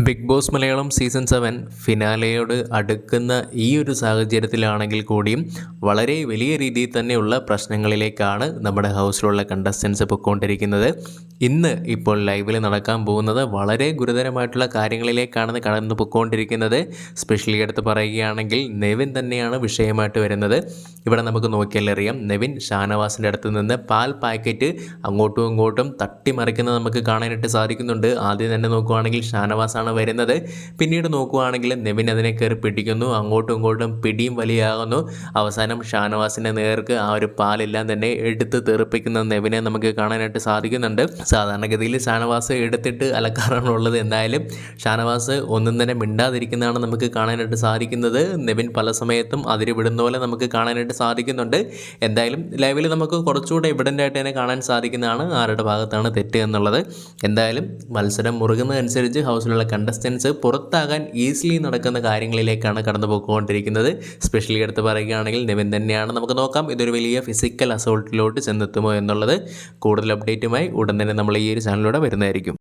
Big boss Malayalam season 7 ഫിനാലെയോട് അടുക്കുന്ന ഈ ഒരു സാഹചര്യത്തിലാണെങ്കിൽ കൂടിയും വളരെ വലിയ രീതിയിൽ തന്നെയുള്ള പ്രശ്നങ്ങളിലേക്കാണ് നമ്മുടെ ഹൗസിലുള്ള കണ്ടസ്റ്റൻസ് പൊയ്ക്കൊണ്ടിരിക്കുന്നത്. ഇന്ന് ഇപ്പോൾ ലൈവിൽ നടക്കാൻ പോകുന്നത് വളരെ ഗുരുതരമായിട്ടുള്ള കാര്യങ്ങളിലേക്കാണ് കടന്നു പൊയ്ക്കൊണ്ടിരിക്കുന്നത്. സ്പെഷ്യലി എടുത്ത് പറയുകയാണെങ്കിൽ നെവിൻ തന്നെയാണ് വിഷയമായിട്ട് വരുന്നത്. ഇവിടെ നമുക്ക് നോക്കിയാൽ അറിയാം, നെവിൻ ഷാനവാസിൻ്റെ അടുത്ത് നിന്ന് പാൽ പാക്കറ്റ് അങ്ങോട്ടും ഇങ്ങോട്ടും തട്ടിമറിക്കുന്നത് നമുക്ക് കാണാനായിട്ട് സാധിക്കുന്നുണ്ട്. ആദ്യം തന്നെ നോക്കുകയാണെങ്കിൽ ഷാനവാസാണ് വരുന്നത്. പിന്നീട് നോക്കുകയാണെങ്കിൽ നെവിൻ അതിനെ കയറി പിടിക്കുന്നു, അങ്ങോട്ടും ഇങ്ങോട്ടും പിടിയും വലിയാകുന്നു. അവസാനം ഷാനവാസിൻ്റെ നേർക്ക് ആ ഒരു പാലെല്ലാം തന്നെ എടുത്ത് തെറിപ്പിക്കുന്ന നെവിനെ നമുക്ക് കാണാനായിട്ട് സാധിക്കുന്നുണ്ട്. സാധാരണഗതിയിൽ ഷാനവാസ് എടുത്തിട്ട് അലക്കാറാണുള്ളത്. എന്തായാലും ഷാനവാസ് ഒന്നും തന്നെ മിണ്ടാതിരിക്കുന്നതാണ് നമുക്ക് കാണാനായിട്ട് സാധിക്കുന്നത്. നെവിൻ പല സമയത്തും അതിര് വിടുന്ന പോലെ നമുക്ക് കാണാനായിട്ട് സാധിക്കുന്നുണ്ട്. എന്തായാലും ലൈവിൽ നമുക്ക് കുറച്ചുകൂടെ എവിഡൻ്റ് ആയിട്ട് തന്നെ കാണാൻ സാധിക്കുന്നതാണ് ആരുടെ ഭാഗത്താണ് തെറ്റ് എന്നുള്ളത്. എന്തായാലും മത്സരം മുറുകുന്നതനുസരിച്ച് ഹൗസിലുള്ള കണ്ടസ്റ്റൻസ് പുറത്താകാൻ ഈസിലി നടക്കുന്ന കാര്യങ്ങളിലേക്കാണ് കടന്നു പോയിക്കൊണ്ടിരിക്കുന്നത്. സ്പെഷ്യലി എടുത്ത് പറയുകയാണെങ്കിൽ നെവിൻ തന്നെയാണ്. നമുക്ക് നോക്കാം ഇതൊരു വലിയ ഫിസിക്കൽ അസോൾട്ടിലോട്ട് ചെന്നെത്തുമോ എന്നുള്ളത്. കൂടുതൽ അപ്ഡേറ്റുമായി ഉടൻ തന്നെ നമ്മൾ ഈ ഒരു ചാനലിലൂടെ വരുന്നതായിരിക്കും.